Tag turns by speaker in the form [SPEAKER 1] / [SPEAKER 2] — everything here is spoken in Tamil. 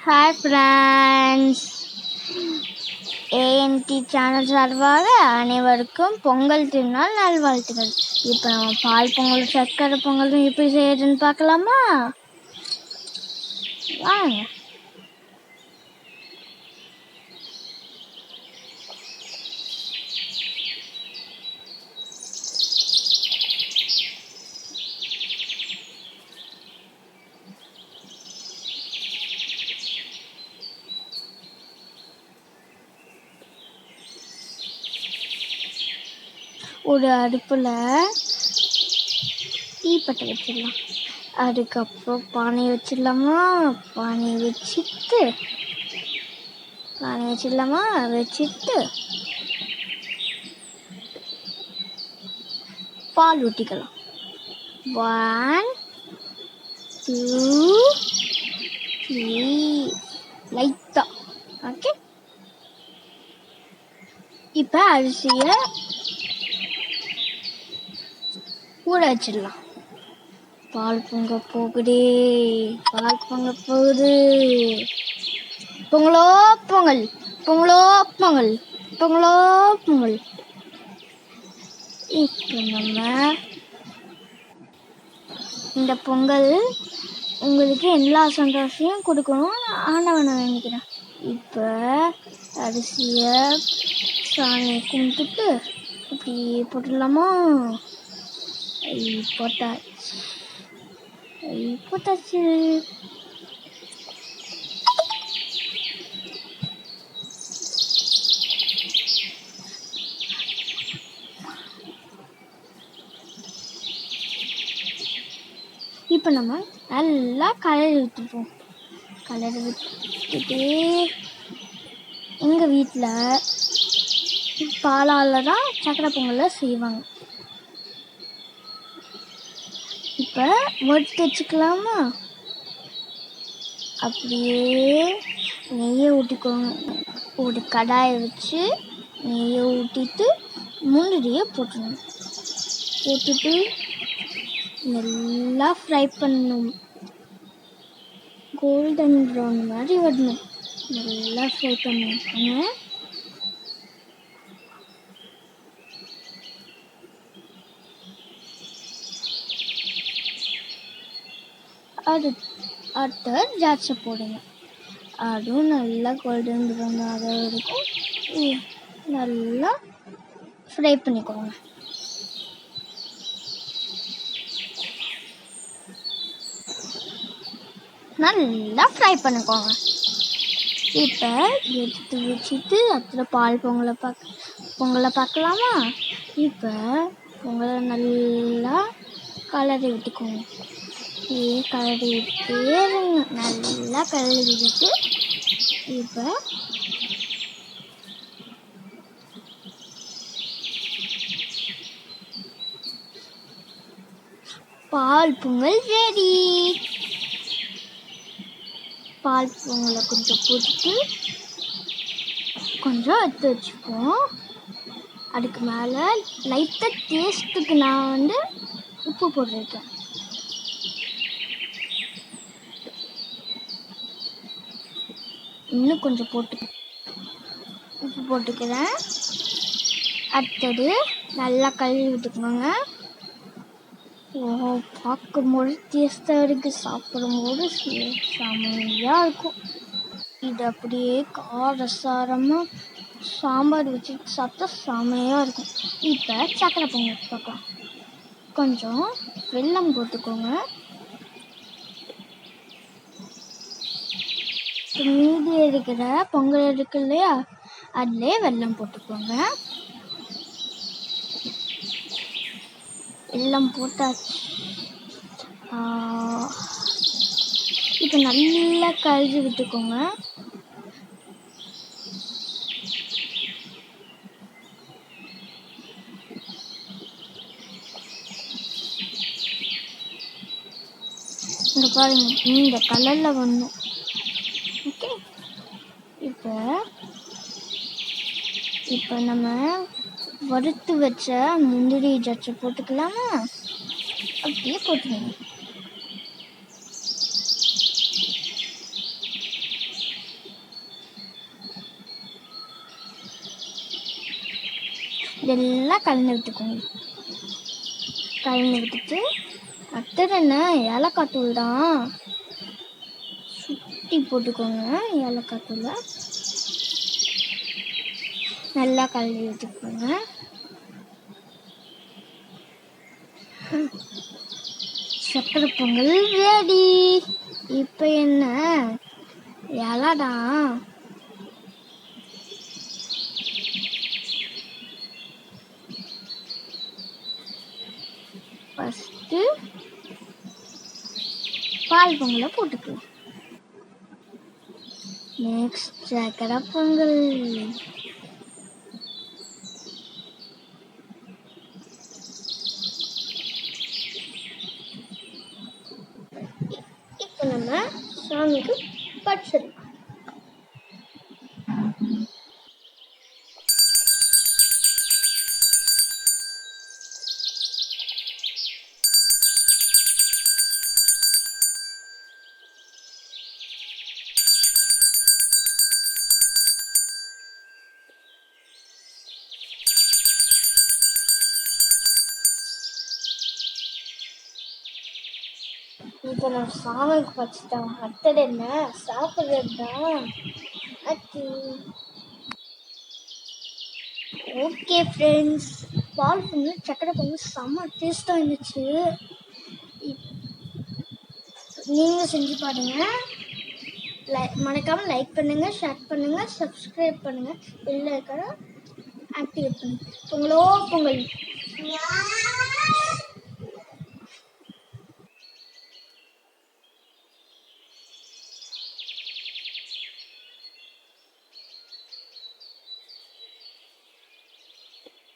[SPEAKER 1] ஹாய் ஃப்ரெண்ட்ஸ், ஏஎன்டி சேனல் சார்பாக அனைவருக்கும் பொங்கல் திருநாள் நல்வாழ்த்துக்கள். இப்போ நம்ம பால் பொங்கல் சர்க்கரை பொங்கல் எப்படி செய்யறதுன்னு பார்க்கலாமா? வாங்க. ஒரு அடுப்பில் தீப்பட்டை வச்சிடலாம். அதுக்கப்புறம் பானை வச்சிடலாமா? வச்சுட்டு பால் ஊற்றிக்கலாம். 1 2 3 லைட்டா. ஓகே, இப்போ அரிசியை ஊற வச்சிடலாம். பால் பொங்க போகுது. பொங்கலோ பொங்கல், பொங்கலோ பொங்கல், பொங்கலோ பொங்கல். இப்போ நம்ம இந்த பொங்கல் உங்களுக்கு எல்லா சந்தோஷத்தையும் கொடுக்கணும் ஆண்டவனை வேண்டிக்கிறேன். இப்போ அரிசியை சாணியை கும்பிட்டுட்டு இப்படி போட்டுடலாமா? போட்டாச்சு. இப்போ நம்ம நல்லா கலரி விட்டுட்டு எங்கள் வீட்டில் பாலால் தான் சக்கரை பொங்கலை செய்வாங்க. இப்போ வறுத்து வச்சுக்கலாமா? அப்படியே நெய்யை ஊற்றிக்கோங்க. ஒரு கடாயை வச்சு நெய்யை ஊற்றிட்டு முந்திரியை போட்டுட்டு நல்லா ஃப்ரை பண்ணணும். கோல்டன் ப்ரௌன் மாதிரி வரணும். நல்லா ஃப்ரை பண்ணணும். அடுத்த திராட்சை போடுங்க. அதுவும் நல்லா கோல்டன் ப்ரௌன் ஆக வரைக்கும் நல்லா ஃப்ரை பண்ணிக்கோங்க. நல்லா ஃப்ரை பண்ணிக்கோங்க. இப்போ எடுத்து வச்சுட்டு அப்புறம் பால் பொங்கலை பார்க்கலாமா? இப்போ பொங்கலை நல்லா கலரி விட்டுக்கோங்க. கலரி விட்டுட்டே இருங்க. நல்லா கலரி விட்டுட்டு இப்போ பால் பொங்கல் ரெடி. பால் பொங்கலை கொஞ்சம் போட்டுட்டு கொஞ்சம் எடுத்து வச்சுப்போம். அதுக்கு மேலே லைட்டாக டேஸ்ட்டுக்கு நான் உப்பு போட்டிருக்கேன். இன்னும் கொஞ்சம் உப்பு போட்டுக்கிறேன். அடுத்தது நல்லா கழுவி விட்டுக்கணுங்க. பார்க்கும்போது டேஸ்ட்டாக இருக்குது, சாப்பிடும்போது செமையாக இருக்கும். இது அப்படியே காரசாரமாக சாம்பார் வச்சு சாப்பிட்டா செமையாக இருக்கும். இப்போ சக்கரை பொங்கல் பார்க்கலாம். கொஞ்சம் வெல்லம் போட்டுக்கோங்க. மீதி இருக்கிற பொங்கல் இருக்கு இல்லையா, அதிலே வெல்லம் போட்டுக்கோங்க. வெல்லம் போட்டாச்சு. இப்போ நல்லா கழுவி விட்டுக்கோங்க. இங்கே பாருங்க, இந்த கலரில் வரணும். ஓகே, இப்போ நம்ம வறுத்து வச்ச முந்திரி திராட்சை போட்டுக்கலாமா? அப்படியே போட்டுக்கோங்க. இதெல்லாம் கலந்து விட்டுக்கோங்க. கலந்து விட்டுட்டு அடுத்தது என்ன, ஏலக்காய் தூள் தான். சுட்டி போட்டுக்கோங்க ஏலக்காய் தூளை. நல்லா கலந்து விட்டுக்கோங்க. சக்கரை பொங்கல் ரெடி. இப்போ என்ன, இலைதான். ஃபஸ்ட்டு பால் பொங்கலை போட்டுக்கலாம். நெக்ஸ்ட் சக்கரை பொங்கல். இப்போ நம்ம சாமிக்கு பச்சரி. இப்போ நம்ம சாமிக்கு வச்சுட்டோம். அடுத்தது என்ன, சாப்பிட்றது தான். ஓகே ஃப்ரெண்ட்ஸ், பால் பொங்கல் சக்கரை பொங்கல் செம்ம டேஸ்ட்டாக இருந்துச்சு. நீங்களும் செஞ்சு பாருங்க. மறக்காமல் லைக் பண்ணுங்கள், ஷேர் பண்ணுங்கள், சப்ஸ்கிரைப் பண்ணுங்கள், பெல் ஐகானை ஆக்டிவேட் பண்ணுங்கள். பொங்கலோ பொங்கல்.